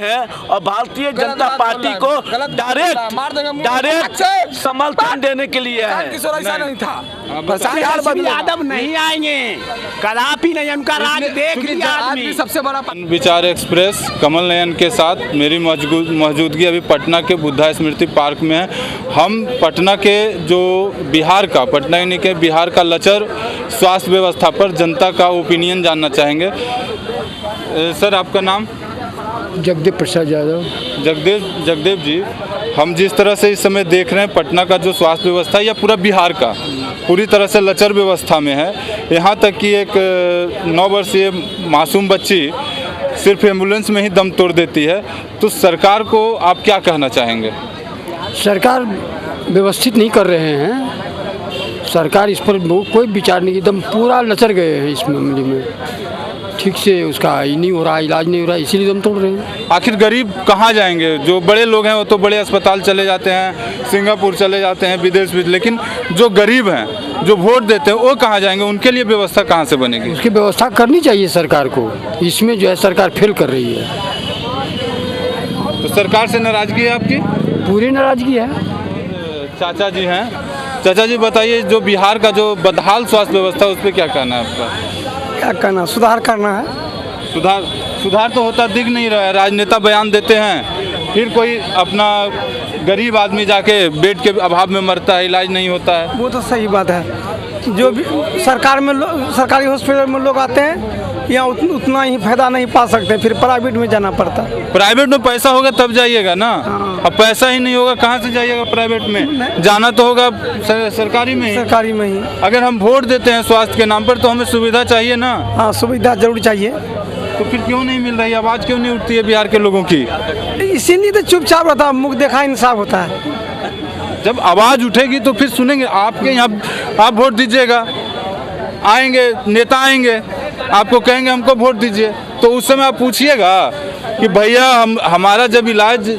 है और भारतीय जनता पार्टी को डायरेक्ट समर्थन देने के लिए है। ऐसा नहीं था, यादव नहीं आएंगे, कदापि नहीं, उनका राज देख लिया आदमी। सबसे बड़ा विचार एक्सप्रेस कमल नयन के साथ मेरी मौजूदगी अभी पटना के बुद्धा स्मृति पार्क में है। हम पटना के जो पटना यानी के बिहार का लचर स्वास्थ्य व्यवस्था पर जनता का ओपिनियन जानना चाहेंगे। सर, आपका नाम? जगदेव प्रसाद यादव। जगदेव जी, हम जिस तरह से इस समय देख रहे हैं पटना का जो स्वास्थ्य व्यवस्था या पूरा बिहार का पूरी तरह से लचर व्यवस्था में है। यहाँ तक कि एक 9 वर्षीय मासूम बच्ची सिर्फ एम्बुलेंस में ही दम तोड़ देती है। तो सरकार को आप क्या कहना चाहेंगे? सरकार व्यवस्थित नहीं कर रहे हैं, सरकार इस पर कोई विचार नहीं, एकदम पूरा लचर गए हैं इस मामले में। ठीक से उसका ही नहीं हो रहा, इलाज नहीं हो रहा, इसीलिए दम तोड़ रहे हैं। आखिर गरीब कहाँ जाएंगे? जो बड़े लोग हैं वो तो बड़े अस्पताल चले जाते हैं, सिंगापुर चले जाते हैं, विदेश भी, लेकिन जो गरीब हैं जो वोट देते हैं वो कहाँ जाएंगे? उनके लिए व्यवस्था कहाँ से बनेगी? उसकी व्यवस्था करनी चाहिए सरकार को, इसमें जो है सरकार फेल कर रही है। तो सरकार से नाराजगी है आपकी? पूरी नाराजगी है। चाचा जी हैं, चाचा जी बताइए, जो बिहार का जो बदहाल स्वास्थ्य व्यवस्था है उस पर क्या कहना है आपका? क्या करना, सुधार करना है। सुधार तो होता दिख नहीं रहा है। राजनेता बयान देते हैं, फिर कोई अपना गरीब आदमी जाके बेड के अभाव में मरता है, इलाज नहीं होता है। वो तो सही बात है। जो भी सरकार में सरकारी हॉस्पिटल में लोग आते हैं, यहाँ उतना ही फायदा नहीं पा सकते, फिर प्राइवेट में जाना पड़ता है। प्राइवेट में पैसा होगा तब जाइएगा ना। अब पैसा ही नहीं होगा, कहाँ से जाइएगा प्राइवेट में? जाना तो होगा सरकारी में ही। सरकारी में ही। अगर हम वोट देते हैं स्वास्थ्य के नाम पर तो हमें सुविधा चाहिए ना। हाँ, सुविधा जरूर चाहिए। तो फिर क्यों नहीं मिल रही? आवाज़ क्यों नहीं उठती है बिहार के लोगों की? इसीलिए तो चुपचाप रहता है, मुख देखा इंसाफ होता है। जब आवाज़ उठेगी तो फिर सुनेंगे। आपके यहाँ आप वोट दीजिएगा, आएंगे नेता, आएंगे आपको कहेंगे हमको वोट दीजिए, तो उस समय आप पूछिएगा कि भैया हमारा जब इलाज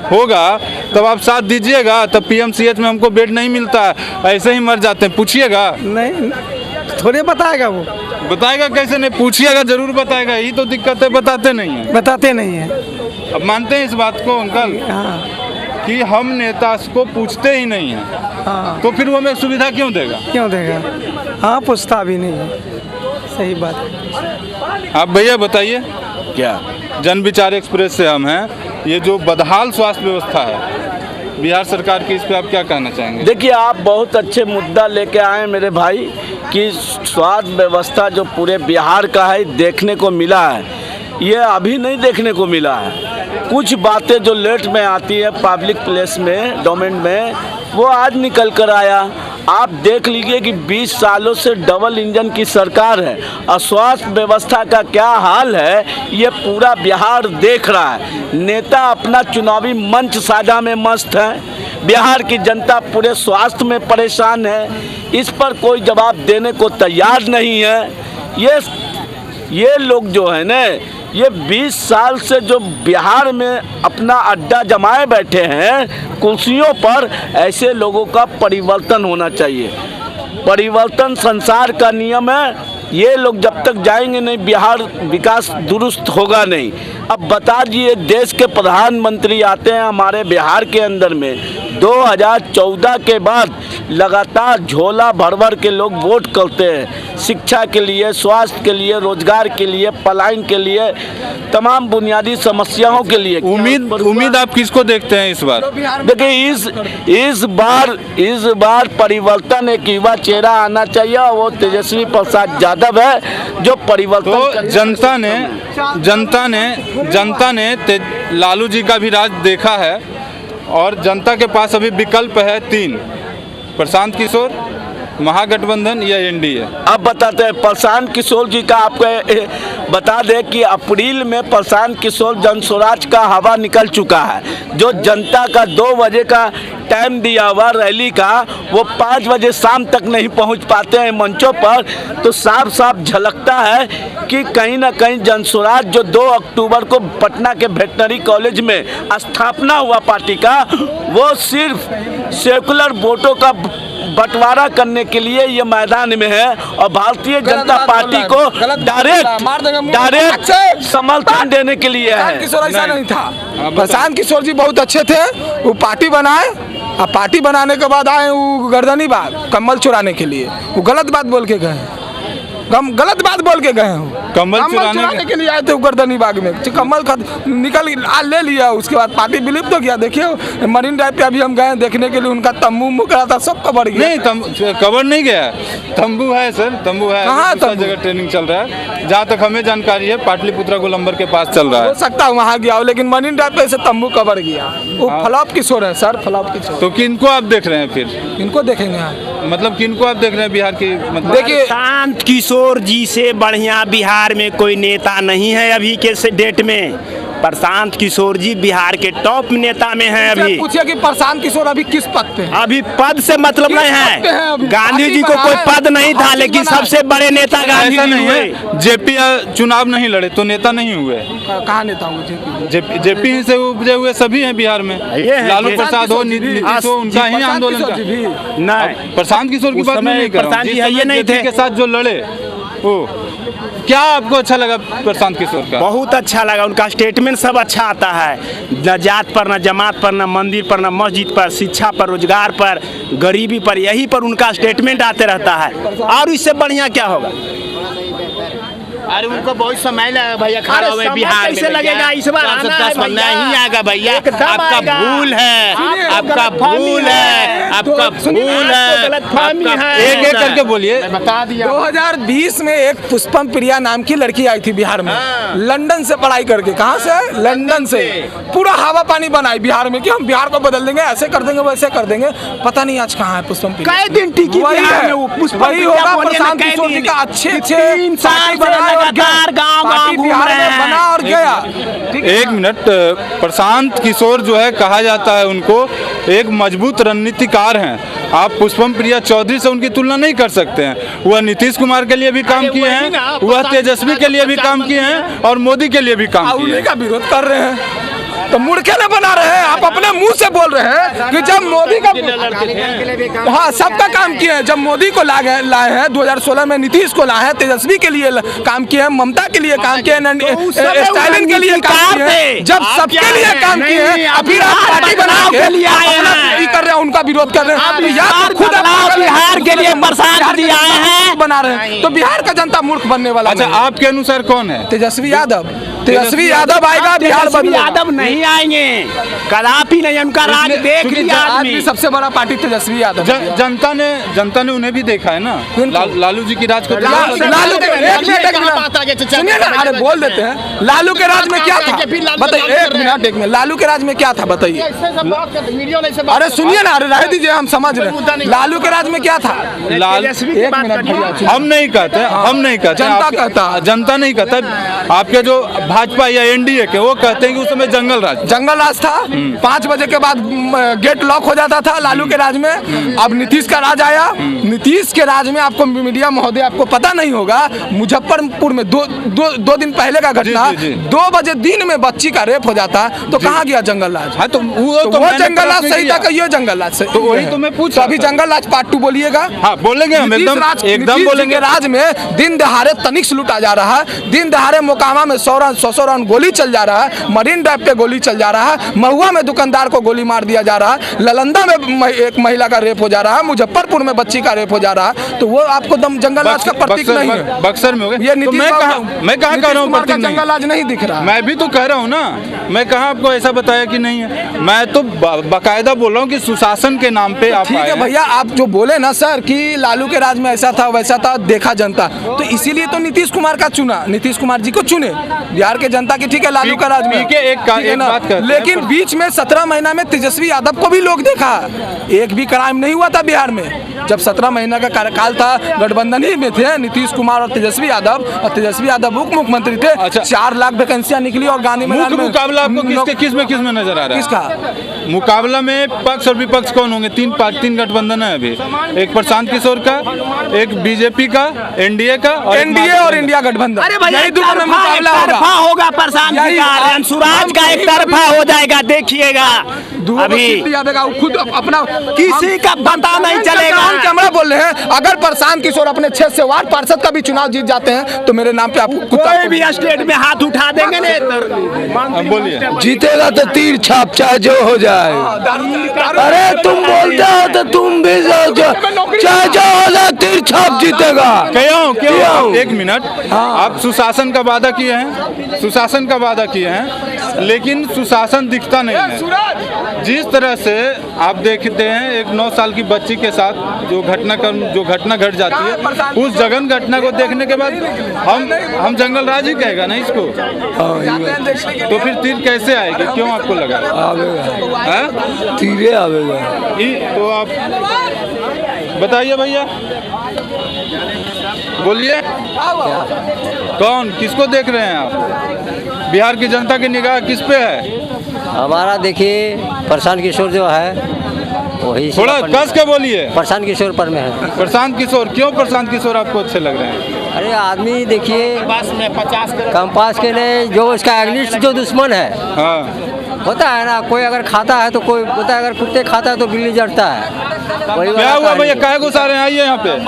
होगा तब आप साथ दीजिएगा, तब पीएमसीएच में हमको बेड नहीं मिलता है, ऐसे ही मर जाते हैं, पूछिएगा। नहीं, थोड़े बताएगा वो। बताएगा कैसे नहीं? पूछिएगा, जरूर बताएगा। यही तो दिक्कत है, बताते नहीं है। बताते नहीं है। अब मानते हैं इस बात को अंकल? हाँ। कि हम नेता को पूछते ही नहीं हैं। हाँ। तो फिर वो हमें सुविधा क्यों देगा? क्यों देगा? हाँ, पूछता भी नहीं है। सही बात है। आप भैया बताइए। क्या जन विचार एक्सप्रेस से हम हैं। ये जो बदहाल स्वास्थ्य व्यवस्था है बिहार सरकार की, इस पे आप क्या कहना चाहेंगे? देखिए, आप बहुत अच्छे मुद्दा लेके आए मेरे भाई कि स्वास्थ्य व्यवस्था जो पूरे बिहार का है देखने को मिला है, ये अभी नहीं देखने को मिला है। कुछ बातें जो लेट में आती है पब्लिक प्लेस में, डोमेन में, वो आज निकल कर आया। आप देख लीजिए कि 20 सालों से डबल इंजन की सरकार है और स्वास्थ्य व्यवस्था का क्या हाल है ये पूरा बिहार देख रहा है। नेता अपना चुनावी मंच साझा में मस्त है, बिहार की जनता पूरे स्वास्थ्य में परेशान है, इस पर कोई जवाब देने को तैयार नहीं है। ये लोग जो है ना, ये 20 साल से जो बिहार में अपना अड्डा जमाए बैठे हैं कुर्सियों पर, ऐसे लोगों का परिवर्तन होना चाहिए। परिवर्तन संसार का नियम है। ये लोग जब तक जाएंगे नहीं, बिहार विकास दुरुस्त होगा नहीं। अब बता दीजिए, देश के प्रधानमंत्री आते हैं हमारे बिहार के अंदर में, 2014 के बाद लगातार झोला भर भर के लोग वोट करते हैं, शिक्षा के लिए, स्वास्थ्य के लिए, रोजगार के लिए, पलायन के लिए, तमाम बुनियादी समस्याओं के लिए। उम्मीद आप किसको देखते हैं इस बार? देखिए, इस बार परिवर्तन, एक युवा चेहरा आना चाहिए, वो तेजस्वी प्रसाद यादव है जो परिवर्तन। तो जनता ने लालू जी का भी राज देखा है और जनता के पास अभी विकल्प है 3: प्रशांत किशोर, महागठबंधन या एनडीए। अब बताते हैं प्रशांत किशोर जी का। आपको बता दें कि अप्रैल में प्रशांत किशोर जन स्वराज का हवा निकल चुका है। जो जनता का 2 बजे का टाइम दिया हुआ रैली का, वो 5 बजे शाम तक नहीं पहुंच पाते हैं मंचों पर, तो साफ साफ झलकता है कि कहीं ना कहीं जन स्वराज जो 2 अक्टूबर को पटना के वेटनरी कॉलेज में स्थापना हुआ पार्टी का, वो सिर्फ सेकुलर वोटों का बंटवारा करने के लिए ये मैदान में है और भारतीय जनता पार्टी को डायरेक्ट समर्थन देने के लिए है। किशोर ऐसा नहीं था। प्रशांत किशोर जी बहुत अच्छे थे, वो पार्टी बनाए और पार्टी बनाने के बाद आए वो गर्दनी बाग कम्बल चुराने के लिए, वो गलत बात बोल के गए, गलत बात बोल के गए हैं। कम्बल चुराने के लिए आए थे गर्दनी बाग में, कम्बल निकल ले लिया, उसके बाद पार्टी विलुप्त तो किया। देखिए मरीन ड्राइव पे अभी हम गए देखने के लिए, उनका तंबू मुकरा था, सब कवर गया। नहीं, कवर नहीं गया, तंबू है सर, तंबू है। कहाँ दूसरा जगह ट्रेनिंग चल रहा है, जहाँ तक हमें जानकारी है पाटलिपुत्रा गोलंबर के पास चल रहा है। हो सकता है वहाँ गया हो, लेकिन मरीन ड्राइव पे से तंबू कवर गया। वो फ्लॉप किशोर है सर, फ्लॉप किशोर। तो किनको आप देख रहे हैं फिर? इनको देखेंगे मतलब किनको आप देख रहे हैं बिहार की? मतलब देखिए प्रशांत किशोर जी से बढ़िया बिहार में कोई नेता नहीं है अभी के डेट में। प्रशांत किशोर जी बिहार के टॉप नेता में हैं अभी। पूछिए कि प्रशांत किशोर अभी किस पद पे है? अभी पद से मतलब नहीं है, गांधी जी को कोई पद नहीं था, लेकिन सबसे बड़े नेता गांधी ऐसा जी नहीं हुए। है, जेपी चुनाव नहीं लड़े तो नेता नहीं हुए। कहाँ नेता हुए? जेपी से उपजे हुए सभी हैं बिहार में। लालू प्रसाद हो, नीतीश हो, उनका ही आंदोलन था। नहीं, प्रशांत किशोर की बात नहीं कर रहा हूं। प्रशांत जी ये नहीं थे के साथ जो लड़े वो क्या आपको अच्छा लगा प्रशांत किशोर का? बहुत अच्छा लगा, उनका स्टेटमेंट सब अच्छा आता है, न जात पर, न जमात पर, न मंदिर पर, न मस्जिद पर, शिक्षा पर, रोजगार पर, गरीबी पर, यही पर उनका स्टेटमेंट आते रहता है। और इससे बढ़िया क्या होगा? अरे उनको बहुत समय लगा भैया, खड़ा हुए बिहार में। कैसे लगेगा इस बार आना है भैया? नहीं आएगा भैया, एकदम आपका आएगा। भूल है, आपका भूल है, आपका भूल है, गलतफहमी है। एक एक करके बोलिए। बता दिया। 2020 में एक पुष्पम प्रिया नाम की लड़की आई थी बिहार में, लंदन से पढ़ाई करके। कहाँ से? लंदन से। पूरा हवा पानी बनाई बिहार में कि हम बिहार को बदल देंगे, ऐसे कर देंगे, वैसे कर देंगे। पता नहीं आज कहाँ है पुष्पम प्रिया। कई दिन टिकी वही बिहार है, में वो पुष्पम वही प्रिया होगा बोलिए ना, प्रशांत कई किशोर जी दिन। का अच्छे 3 साल से लगातार गाँव घूम बिहार रहे में बना हैं। और गया। एक मिनट, प्रशांत किशोर जो है कहा जाता है उनको एक मजबूत रणनीतिकार हैं। आप पुष्पम प्रिया चौधरी से उनकी तुलना नहीं कर सकते हैं। वह नीतीश कुमार के लिए भी काम किए हैं, वह तेजस्वी के लिए भी काम किए हैं और मोदी के लिए भी काम किए उन्हीं हैं। का विरोध कर रहे हैं तो मुड़के न बना रहे हैं। आप अपने मुंह से बोल रहे हैं कि जब मोदी का, हाँ सबका काम किए हैं। जब मोदी को लाए हैं 2016 में, नीतीश को लाए हैं, तेजस्वी के लिए काम किए हैं, ममता के लिए काम किए हैं, स्टालिन के लिए काम किए हैं। जब सबके लिए काम किए हैं, फिर आप पार्टी बना के लिए आए हैं, कर रहे हैं, उनका विरोध कर रहे हैं। या तो खुद बिहार के लिए प्रशांत जी आए हैं, बना रहे हैं, तो बिहार का जनता मूर्ख बनने वाला अच्छा, नहीं है। आपके अनुसार कौन है? तेजस्वी यादव। तेजस्वी यादव आएगा, बिहार तेजस्वी बदलेगा। यादव नहीं आएंगे, कदापि नहीं। उनका राज देख लिया आज आदमी। भी सबसे बड़ा पार्टी तेजस्वी यादव। जनता ने उन्हें भी देखा है ना, लालू जी की राज को। लालू के सुनिए ना, अरे बोल देते हैं। लालू के राज में क्या था बताइए, एक मिनट, लालू के राज में क्या था बताइए। अरे सुनिए ना, अरे रह दीजिए, हम समझ रहे हैं। लालू के राज में क्या था? तेजस्वी की एक बात मिनट करिए। भैया, हम नहीं कहते, हम नहीं कहते, जनता कहता है। जनता नहीं कहता। आपके जो भाजपा या एनडीए के, वो कहते हैं कि उस समय जंगल राज था। 5 बजे के बाद गेट लॉक हो जाता था लालू के राज में। अब नीतीश का राज आया। नीतीश के राज में आपको मीडिया महोदय आपको पता नहीं होगा, मुजफ्फरपुर में दो दिन पहले का घटना, 2 बजे दिन में बच्ची का रेप हो जाता, तो कहाँ गया जंगल राज? हाँ, तो वो जंगल राज सही था कि ये जंगल राज सही? तो वही तो मैं पूछ रहा अभी था। जंगल राज पार्ट 2 बोलिएगा। हाँ बोलेंगे हम, एकदम बोलेंगे। राज में दिन दहाड़े तनिक्स लूटा जा रहा है, दिन दहाड़े मोकामा में 100 राउंड गोली चल जा रहा है, मरीन ड्राइव पे गोली चल जा रहा है, महुआ में दुकानदार को गोली मार दिया जा रहा है, ललंदा में एक महिला का रेप हो जा रहा है, मुजफ्फरपुर में बच्ची का रेप हो जा रहा है। तो वो आपको जंगल राज का प्रतीक नहीं है। बक्सर में हो गया। ये तो मैं कहाँ कह रहा हूँ प्रतीक नहीं? जंगल राज नहीं दिख रहा। मैं भी तो कह रहा हूँ ना, मैं कहाँ आपको ऐसा बताया कि नहीं है। मैं तो बाकायदा बोल रहा हूँ कि सुशासन के नाम पे आप ठीक है आए हैं। भैया, आप जो बोले ना सर कि लालू के राज में ऐसा था वैसा था, देखा जनता, तो इसीलिए तो नीतीश कुमार का चुना, नीतीश कुमार जी को चुने बिहार के जनता की। ठीक है, लालू का राज में ठीक है, एक बात करते हैं। लेकिन बीच में 17 महीना में तेजस्वी यादव को भी लोग देखा, एक भी क्राइम नहीं हुआ था बिहार में। जब 17 महीना का कार्यकाल था, गठबंधन ही में थे नीतीश कुमार और तेजस्वी यादव, और तेजस्वी यादव उप मुख्यमंत्री थे। 4 लाख वैकेंसियां निकली और गांधी मैदान में मुकाबला आपको किस में नजर आ रहा है? किसका? मुकाबला में पक्ष और विपक्ष कौन होंगे? तीन गठबंधन है अभी, एक प्रशांत किशोर का, एक बीजेपी का, एनडीए का और एनडीए और इंडिया गठबंधन। अरे भैया यही दोनों में मुकाबला तरफा होगा। होगा प्रशांत यही का, रणसुराज का एक तरफा हो जाएगा, देखिएगा अभी खुद अपना किसी का पता नहीं चलेगा। कैमरा बोल रहे हैं, अगर प्रशांत किशोर अपने क्षेत्र से वार्ड पार्षद का भी चुनाव जीत जाते हैं तो मेरे नाम पे आपको कोई भी स्टेट में हाथ उठा देंगे ने बोलिए। जीतेगा तो तीर छाप चाहे जो हो जाए। अरे तुम बोलते हो तो तुम भी चाहे जो हो जाए तीर छाप जीतेगा। क्यों? एक मिनट, आप सुशासन का वादा किए हैं, सुशासन का वादा किए हैं, लेकिन सुशासन दिखता नहीं है। जिस तरह से आप देखते हैं एक 9 साल की बच्ची के साथ जो घटना घट जाती है, उस जघन घटना को देखने के बाद हम जंगल राज ही कहेगा ना इसको। तो फिर तीर कैसे आएगी? क्यों आपको लगा? आवेगा, तीरे आवेगा। तो आप बताइए भैया, बोलिए, कौन किसको देख रहे हैं आप? बिहार की जनता की निगाह किस पे है? हमारा देखिए प्रशांत किशोर जो है वही थोड़ा कस के बोलिए। प्रशांत किशोर पर में है। प्रशांत किशोर, क्यों प्रशांत किशोर आपको अच्छे लग रहे हैं? अरे आदमी देखिए कंपास के लिए जो इसका एग्निस्ट जो दुश्मन है, हाँ, होता है ना, कोई अगर खाता है तो कोई होता है, अगर कुत्ते खाता है तो बिल्ली जड़ता है। वही क्या हुआ भैया, काहे को सारे आइए यहाँ पे?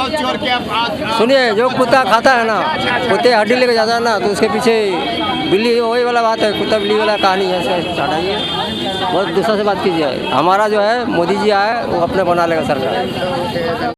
सुनिए, जो कुत्ता खाता है ना, कुत्ते हड्डी लेके जाता है ना, तो उसके पीछे बिल्ली, वही वाला बात है, कुत्ता बिल्ली वाला कहानी है। हटाइए, बहुत दूसरा से बात कीजिए। हमारा जो है मोदी जी आए वो अपने बना लेगा सरकार।